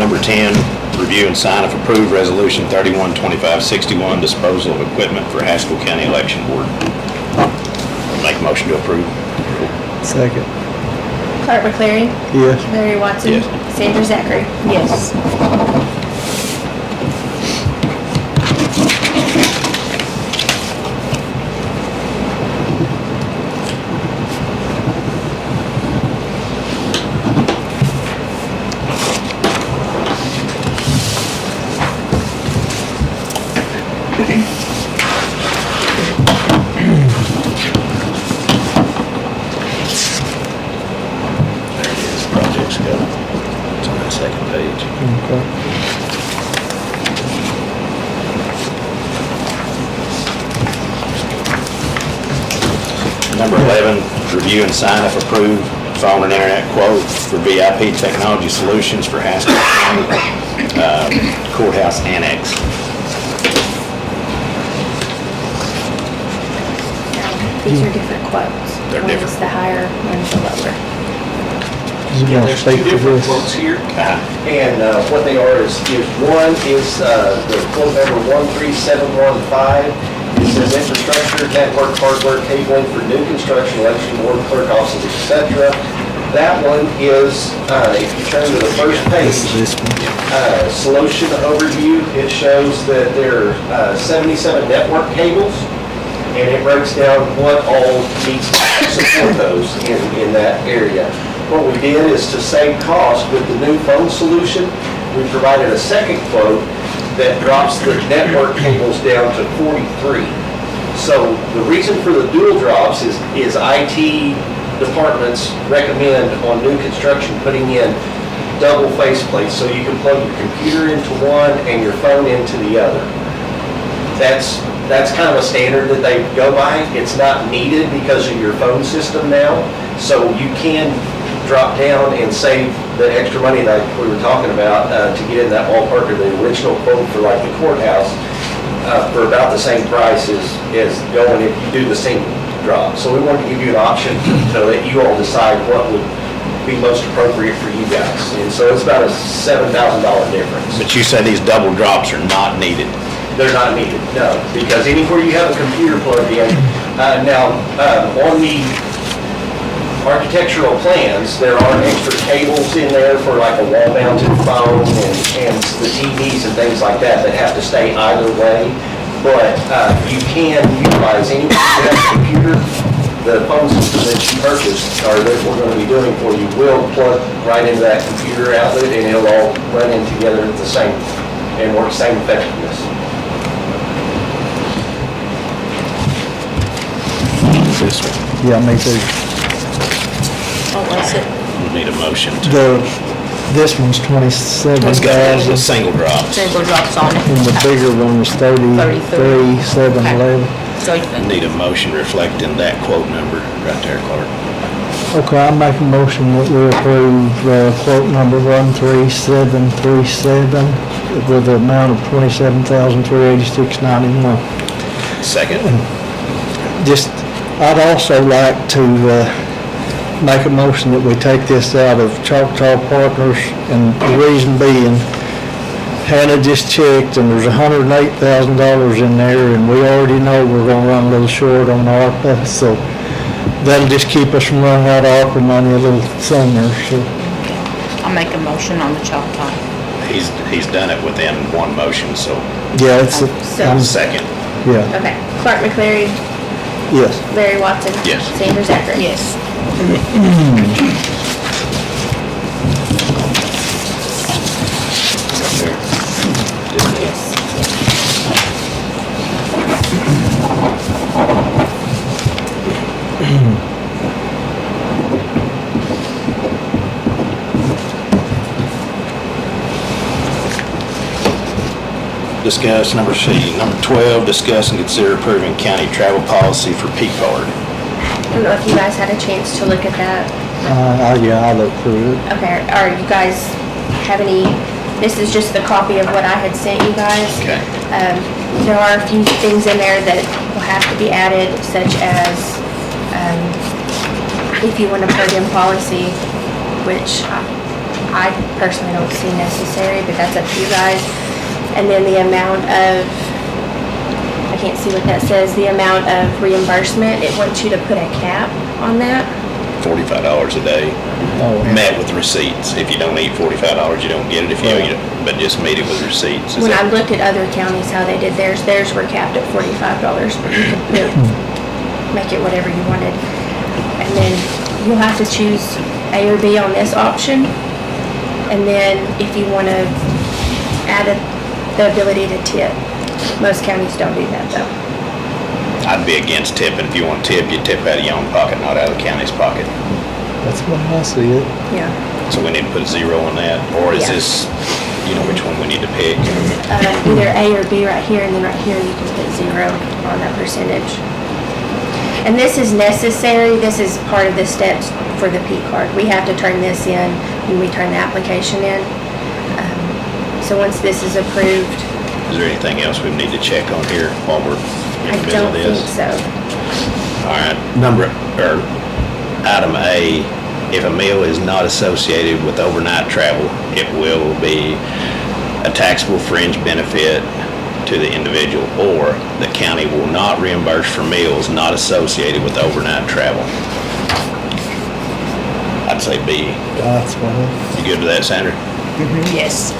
Number 10, review and sign if approved resolution 312561, disposal of equipment for Haskell County Election Board. Make a motion to approve. Second. Clark McCleary. Yes. Larry Watson. Yes. Sandra Zachary. Yes. There it is, projects go. It's on that second page. Okay. Number 11, review and sign if approved, phone and internet quote for VIP Technology Solutions for Haskell County Courthouse Annex. These are different quotes. They're One different. is the higher, one's the lower. Is it gonna There's speak two to different this? quotes here, Uh-huh. and what they are is one is the quote number 13715. It says infrastructure, network, hardware, cabling for new construction, election board, clerk offices, etc. That one is, if you turn to the first page, This one. solution overview, it shows that there are 77 network cables, and it breaks down what all needs to support those in that area. What we did is to save cost with the new phone solution, we provided a second quote that drops the network cables down to 43. So the reason for the dual drops is IT departments recommend on new construction putting in double faceplates, so you can plug your computer into one and your phone into the other. That's kind of a standard that they go by. It's not needed because of your phone system now, so you can drop down and save the extra money like we were talking about to get in that ballpark of the original quote for like the courthouse for about the same price as going if you do the single drop. So we wanted to give you an option so that you all decide what would be most appropriate for you guys. And so it's about a $7,000 difference. But you say these double drops are not needed. They're not needed, no, because anywhere you have a computer plugged in, now, on the architectural plans, there are extra cables in there for like a wall-mounted phone and the TVs and things like that have to stay either way. But you can utilize any computer, the phone system that you purchased or that we're going to be doing for you will plug right into that computer outlet and it'll all run in together at the same and work same effectiveness. This one, Yeah, me too. Oh, was it? we need a motion to. This one's 27,000. Let's go with the single drops. Single drops on it. And the bigger one was 33,711. So Need a motion reflecting that quote number right there, Clark. Okay, I make a motion that we approve quote number 13737 with the amount of $27,386.91. Second. Just, I'd also like to make a motion that we take this out of Choctaw Partners, and the reason being, Hannah just checked and there's $108,000 in there, and we already know we're gonna run a little short on ARPA, so that'll just keep us from running out of ARPA money a little sooner, so. I'll make a motion on the Choctaw. He's done it within one motion, so Yeah, it's, So- second. yeah, Okay. Clark McCleary. yes. Larry Watson. Yes. Sandra Zachary. Yes. Discuss, number 12, discuss and consider approving county travel policy for P card. I don't know if you guys had a chance to look at that. Yeah, I look through it. Okay, are you guys have any, this is just the copy of what I had sent you guys. Okay. There are a few things in there that will have to be added, such as, if you want to put in policy, which I personally don't see necessary, but that's up to you guys. And then the amount of, I can't see what that says, the amount of reimbursement, it wants you to put a cap on that. $45 a day, Oh, met with receipts. If you don't need $45, you don't get it. If you, but just meet it with receipts. Is When I that- looked at other counties, how they did theirs were capped at $45, but you could make it whatever you wanted. And then you'll have to choose A or B on this option. And then if you want to add the ability to tip. Most counties don't do that though. I'd be against tipping. If you want to tip, you tip out of your own pocket, not out of the county's pocket. That's the way I see it. Yeah. So we need to put 0 on that, or is Yeah. this, you know, which one we need to pick? Either A or B right here, and then right here you can put 0 on that percentage. And this is necessary, this is part of the steps for the P card. We have to turn this in when we turn the application in. So once this is approved, Is there anything else we need to check on here while we're in I the middle don't of think this? so. All right, item A, if a meal is not associated with overnight travel, it will be a taxable fringe benefit to the individual, or the county will not reimburse for meals not associated with overnight travel. I'd say B. That's fine. You good with that, Sandra? Yes.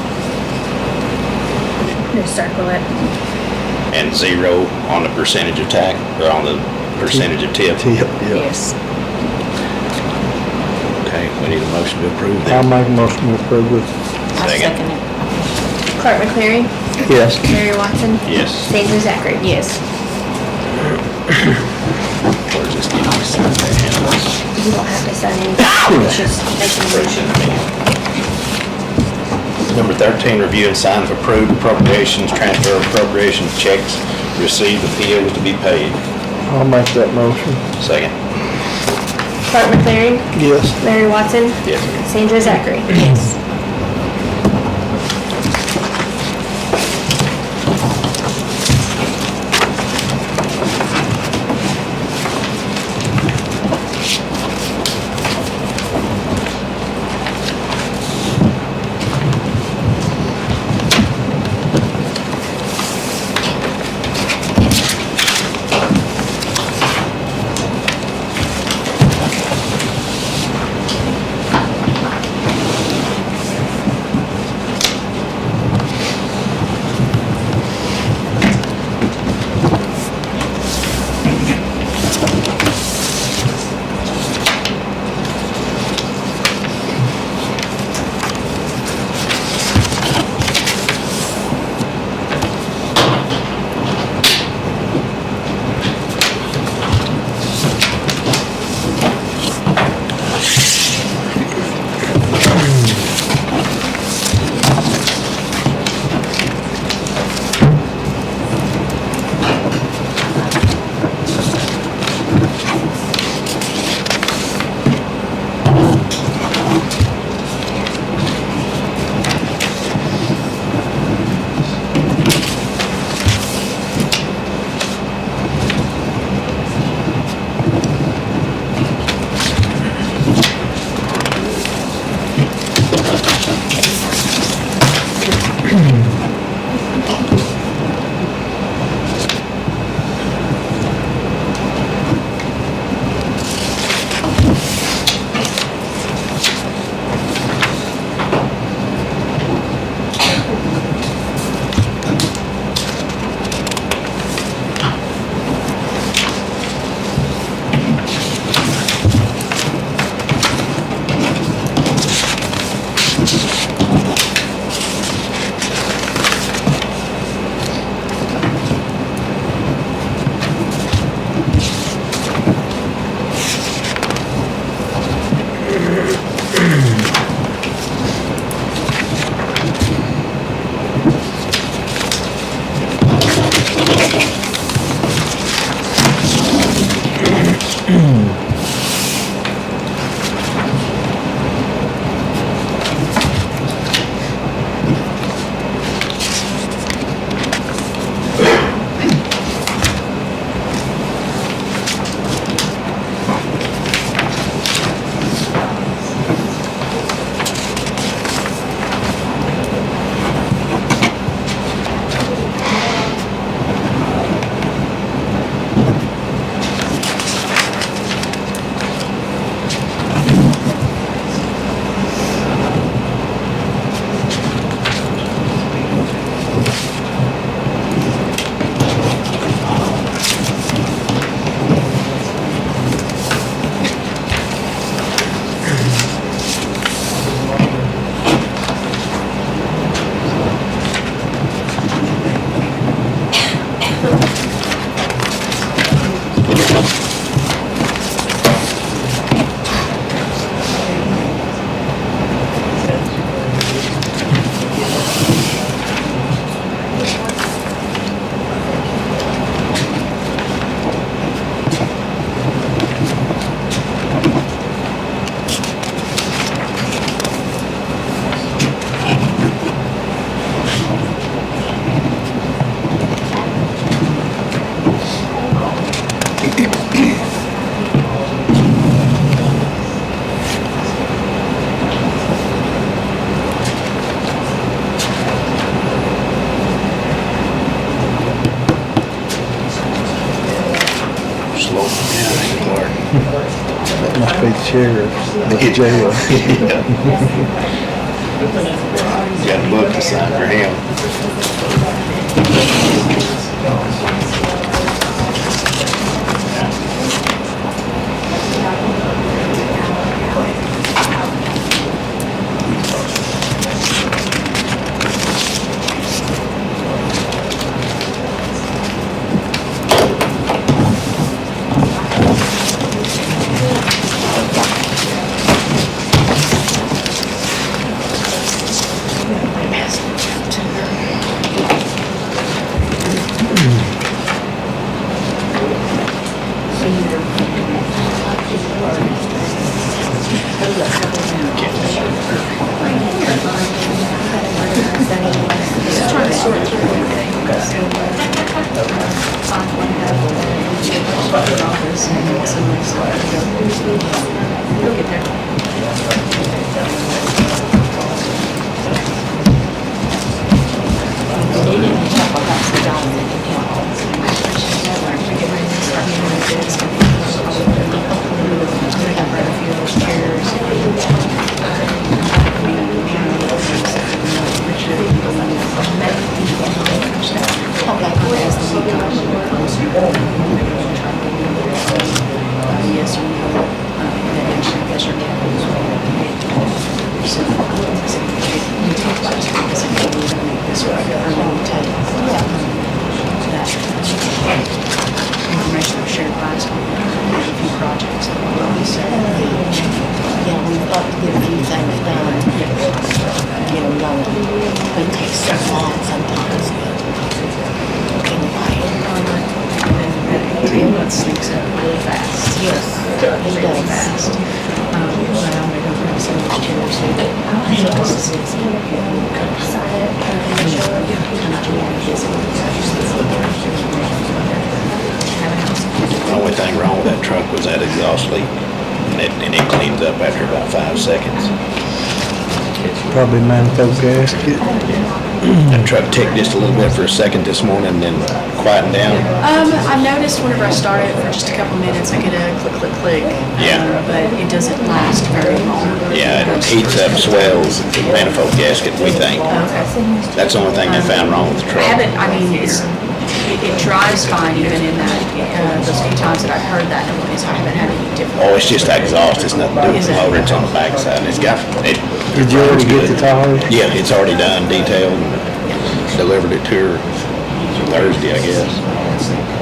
Just circle it. And 0 on the percentage of tax, or on the percentage of tip? Tip, yeah. Yes. Okay, we need a motion to approve I'll that. make a motion to approve it. I Second. second it. Clark McCleary, Yes. Mary Watson, Yes. Sandra Zachary. Yes. Where's this getting me signed? You don't have to sign anything, it's just making a motion. Number 13, review and sign of approved appropriations, transfer of appropriations checks, receive the POs to be paid. I'll make that motion. Second. Clark McCleary, Yes. Mary Watson, Yes. Sandra Zachary. Yes. That must be the sheriff's, the jail. Got a book to sign for him. Information was shared last week, a few projects. Yeah, we've got to get a few things done, get them going. It takes so long sometimes. Anyway, It sneaks up really fast. yes, it Really does. fast. Well, they don't have so much chairs, so they The only thing wrong with that truck was that exhaust leak, and it cleans up after about 5 seconds. Probably manifold gasket. That truck ticked just a little bit for a second this morning, then quietened down. I noticed whenever I started for just a couple minutes, I get a click, click, click. Yeah. But it doesn't last very long. Yeah, it heats up, swells, the manifold gasket, we think. That's the only thing they found wrong with the I truck. haven't, I mean, it drives fine even in that, those few times that I've heard that noise. I haven't had any difficulty. Oh, it's just that exhaust, it's nothing to do with the motor, it's on the backside, and it's got, it. Did you already get the tires? Yeah, it's already done, detailed, and delivered it to her Thursday, I guess.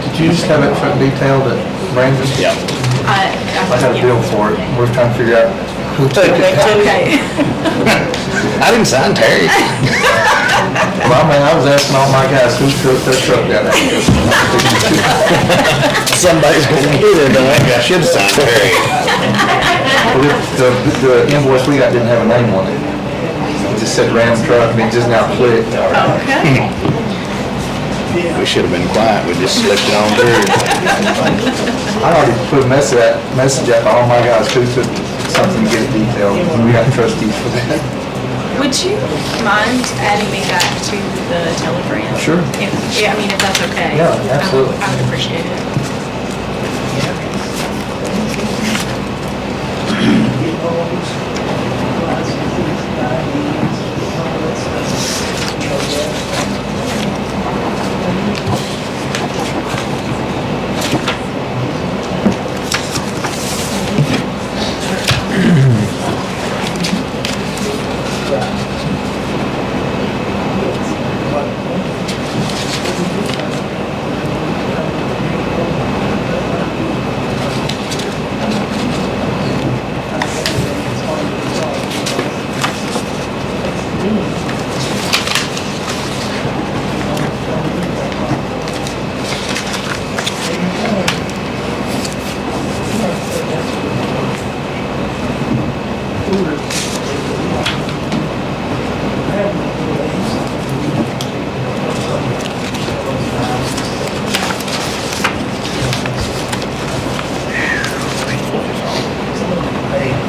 Did you just have that truck detailed at Brandon? Yep. I had a bill for it. We're trying to figure out who took it. Okay. I didn't sign Terry. Well, I mean, I was asking all my guys who took their truck down there. Somebody's gonna get it, I should have signed Terry. The invoice we got didn't have a name on it. It just said Ram truck and it just now clicked. Okay. We should have been quiet, we just slipped it on through. I already put a message out to all my guys who took something to get it detailed. And we got trustees for that. Would you mind adding me back to the Telegram? Sure. Yeah, I mean, if that's okay. Yeah, absolutely. I would appreciate it.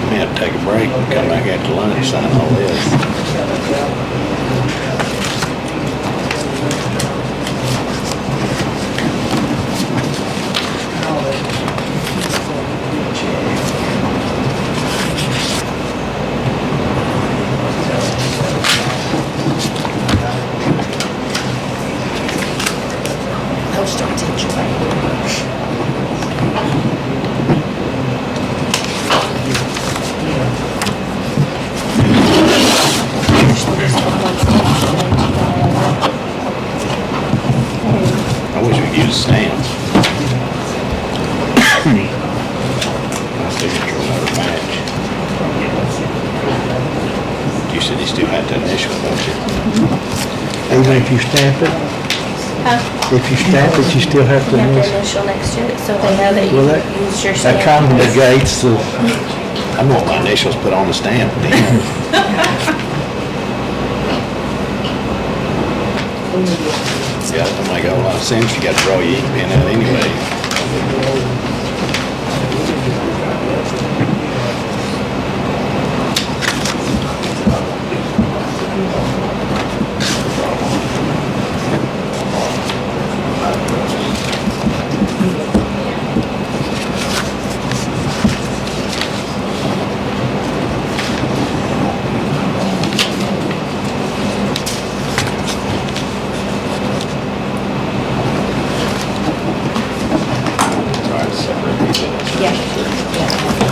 We have to take a break and come back after lunch, sign all this. it, you still have to initial, don't you? Even if you stamp it? Huh? If you stamp it, you still have to You have to initial? initial next to it, so they know that Well, you that- used your That stamp. kind of negates the, I want my initials put on the stamp at the end. Yeah, that might make a lot of sense, you got to draw your ink pen out anyway. Try to separate these out. Yeah.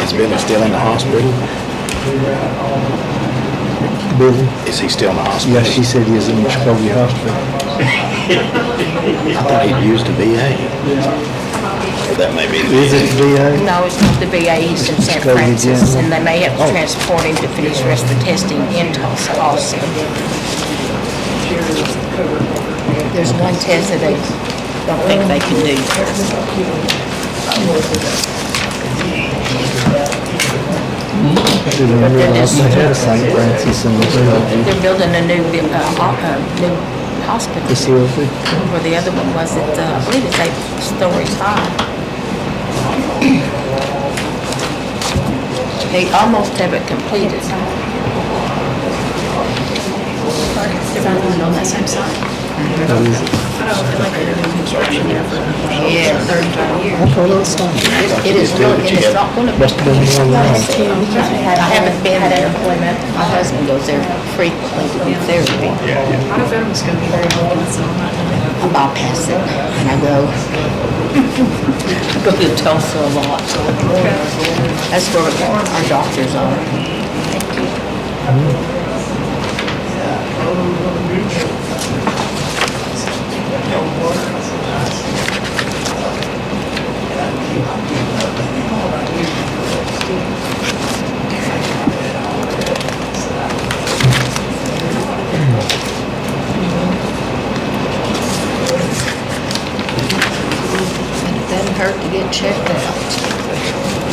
Is Billy still in the hospital? Billy? Is he still in the hospital? Yes, she said he is in the Muskogee Hospital. I thought he'd used a VA. Or that may be the Is it VA? No, it's not the VA, he's in St. Go ahead, Francis, Jen. and they may have to transport him to finish the rest of the testing in Tulsa also. There's one test that they don't think they can do there. Didn't realize they had a St. Francis in the They're building a new, new hospital. facility. Where the other one was, I believe it's 8 stories high. They almost have it completed. Development on that same site. That is it. I feel like they've been doing construction there for Yeah. 35 years. I thought it was something. It is really, and it's not gonna be. Must have been more than Nice that. too, because we had, I haven't been had there. an appointment. My husband goes there frequently to do therapy. Yeah, yeah. I don't know if it's gonna be very long, so I'm not gonna. I bypass it and I go. I go to Tulsa a lot. That's where our doctors are. It doesn't hurt to get checked out.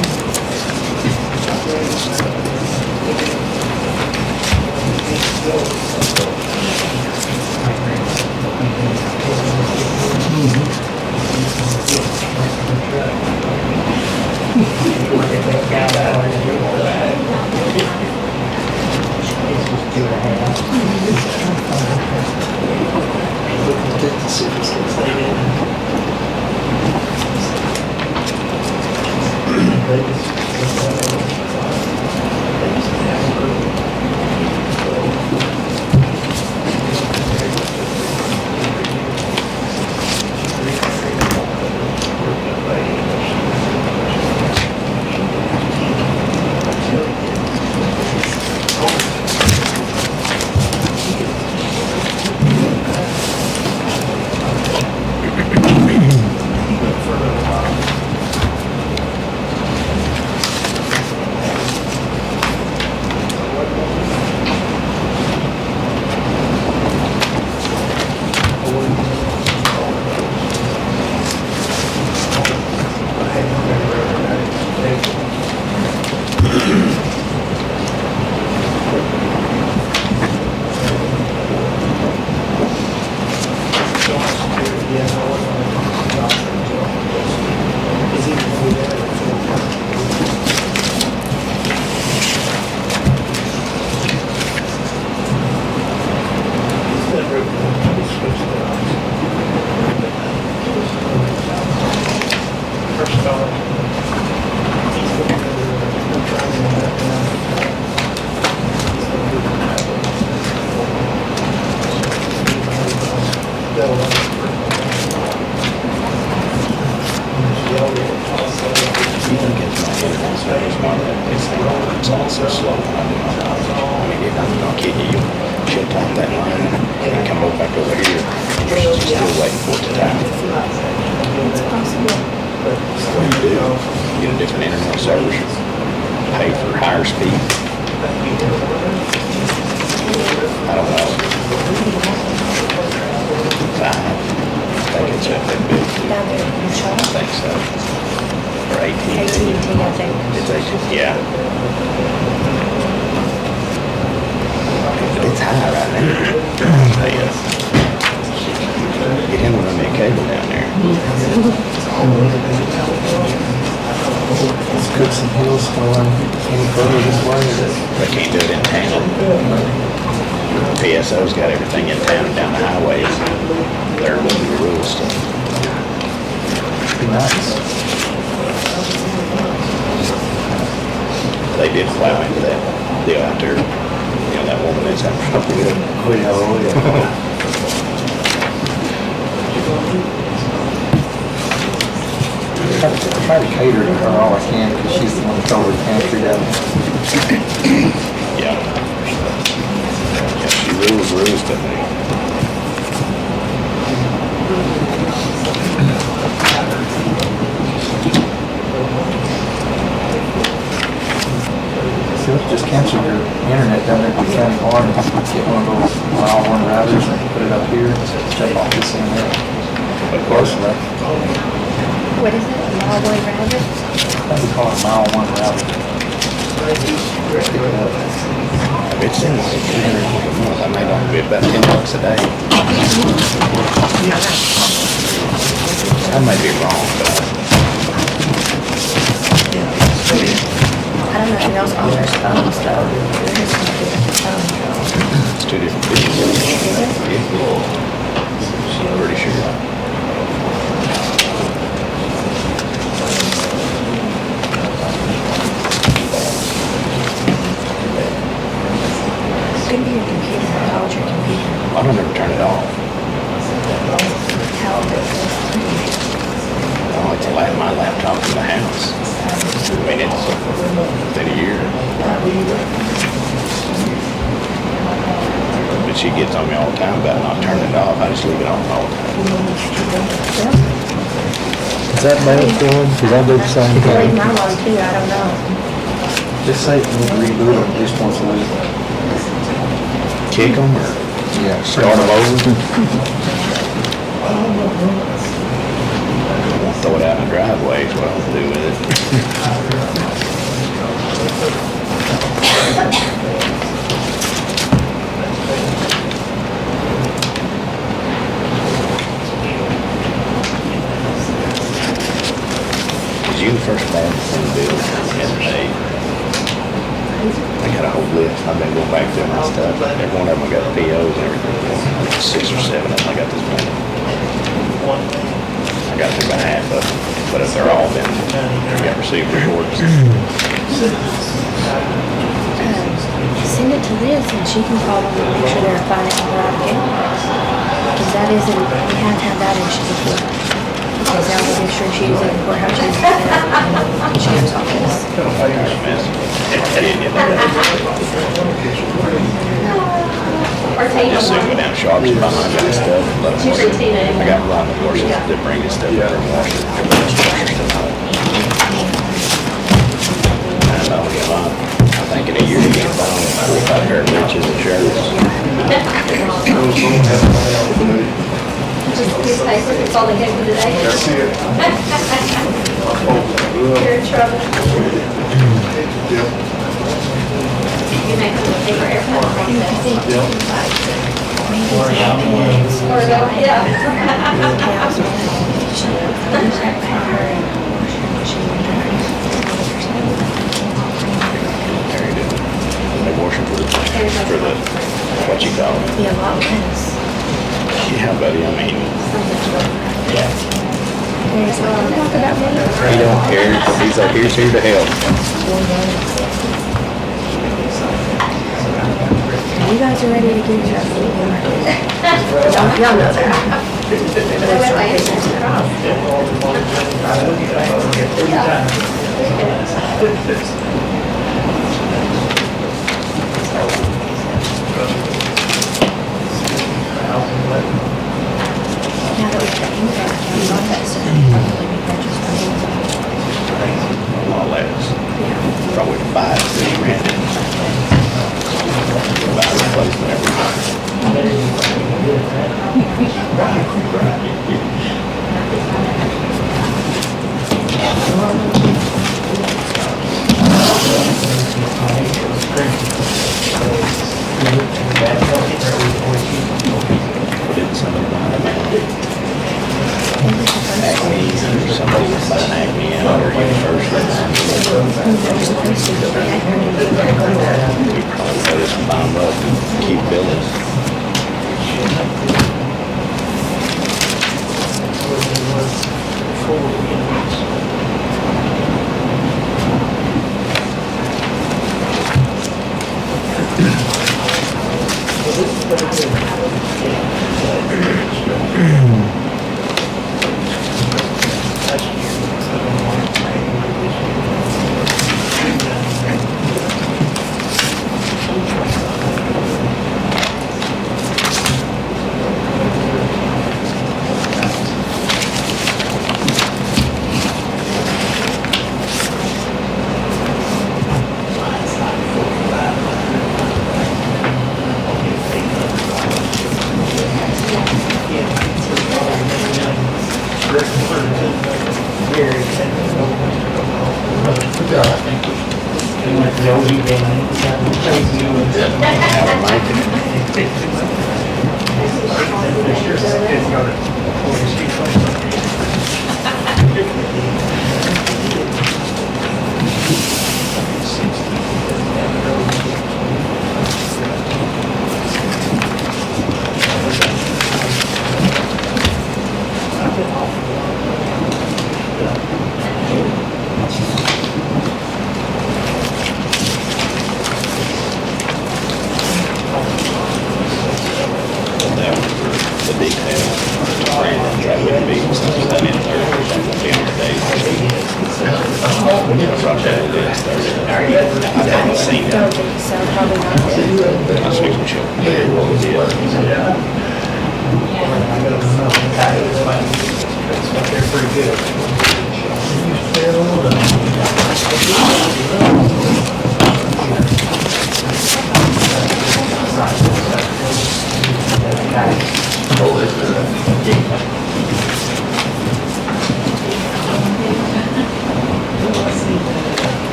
it's all so slow when I do my mileage. I mean, I'm not kidding you. She'll top that line and come over back over here. She's still waiting for it to time. It's possible. What do you do? Get a different internet service, pay for higher speed. I don't know. I think it's up that big. Down there in your I shop. think so. Or AT&T. AT&T, I think. It's AT&T, yeah. But it's high right now. Yeah. Get him to run me a cable down there. Let's cook some hills going any further this way. They can't do it in town. PSO's got everything in town and down the highways. They're moving the rules stuff. Be nice. They did plow into that deal out there. You know, that woman that's having trouble with it. Oh, yeah, oh, yeah. I try to cater to her all I can because she's the one that's over the pantry down there. Yeah. Yeah, she rules doesn't she? So just cancel your internet down there at the county barn and get one of those mile one routers and put it up here, shut off this in there. Of course. Right? What is it? Mile one router? I think we call it mile one router. If it's in like $300 a month, I may not be about $10 a day. I may be wrong, but I don't know if else offers phones though. There is some different phone. it's two different things. Yeah. I'm pretty sure. Could be your computer. How old's your computer? I don't ever turn it off. How old is it? Oh, it's my laptop in the house. I mean, it's within a year. But she gets on me all the time about not turning it off. I just leave it on all the time. Is that bad for them? Because I do the same You can leave thing. mine on too, I don't know. Just say you need to reboot it just once a week. Kick them or Yeah. start them over. Throw it out in the driveway is what I'll do with it. Was you the first man to send a bill and pay? I got a whole list. I've been going back through my stuff. Every one of them got POs and everything. 6 or 7 of them, I got this one. I got through about half of them, but if they're all been, I got received reports. Send it to Liz and she can call them and make sure they're finding it right again. Because that isn't, we have had that issue before. Because now we'll make sure she's in the courthouse, she's in the sheriff's office. Just so go down Sharps and behind that stuff. But I got a lot of horses that bring this stuff over and wash it. I know, you know, I think in a year you get about 45 pair of breeches and shirts. Just newspaper, that's all they get for today. That's it. You're in trouble. You make them pay for airport process. Or no, yeah. They wash them for the, what you call it. Be a lot less. Yeah, buddy, I mean, yeah. There's a lot talk about me. He don't care, he's like, he's here to help. You guys are ready to get your y'all know that. But it's right there. somebody was done act me out or university. We probably know this and buy them up and keep building.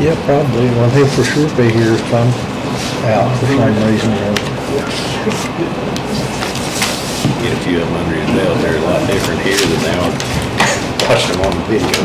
Yeah, probably. Well, he'll for sure be here if I'm out for some reason. Get a few of them under his belt. They're a lot different here than they are watching them on the video.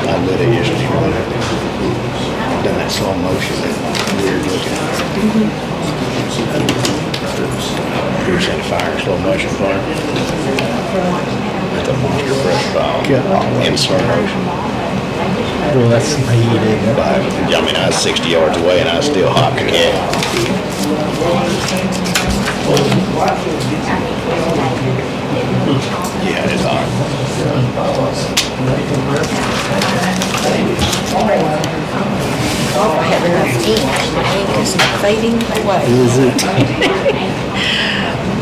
I lit it yesterday morning. Done that slow motion, that weird looking. You ever seen a fire in slow motion fire? With a monster brush pile in slow motion. Well, that's heated. I mean, I was 60 yards away and I was still hot to get. Yeah, it's hot. I have enough ink. My ink is fading away. Is it?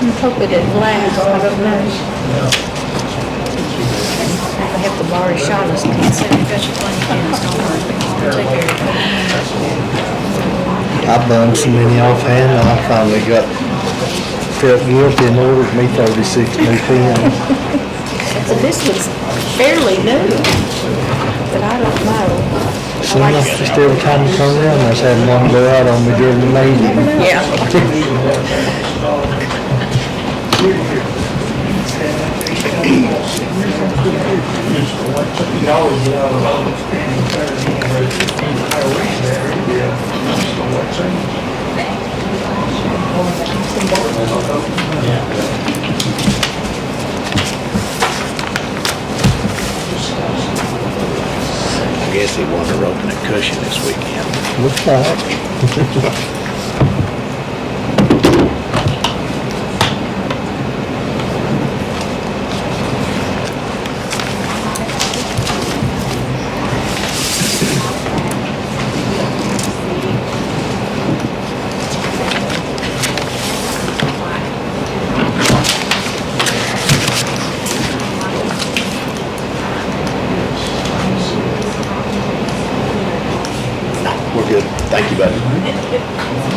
I hope it didn't last. I don't know. I have to borrow Shauna's pencil. I got your blank pens, don't worry. I'll take care of it. I bunged so many offhand, I finally felt guilty and ordered me 36 new pens. So this was fairly new. But I don't know. Soon enough, just every time you come around, I just had one go out on me during the meeting. Yeah. I guess he wanted to open a cushion this weekend. Looks like. We're good. Thank you, buddy.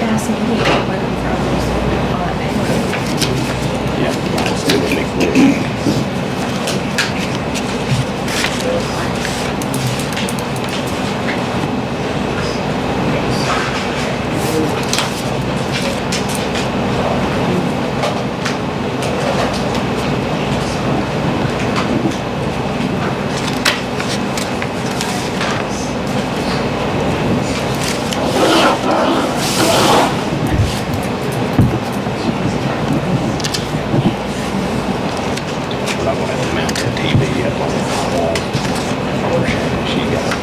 Ask me where I'm from. Yeah, mine's still a big blue. But I'm gonna have to mount that TV up on the wall. She got a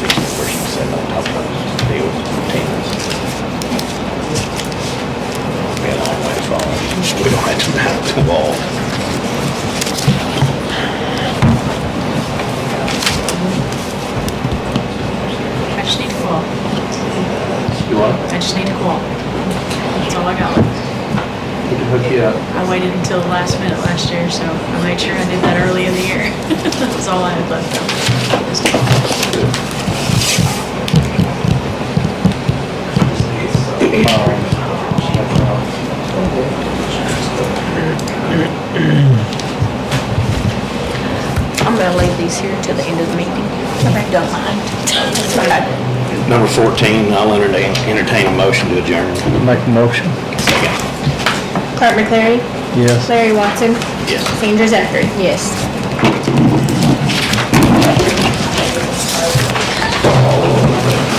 picture where she sat on top of those steel antennas. We had a long way to fall. We don't have to mount the wall. I just need to cool. You want? I just need to cool. That's all I got. We can hook you up. I waited until the last minute last year, so I made sure I did that early in the year. That's all I had left I'm gonna leave these here till the end of the meeting, if you don't mind. Okay. Number 14, I'll entertain a motion to adjourn. Make a motion. Second. Clark McClary, Yes. Larry Watson, Yes. Sandra Zachary. Yes.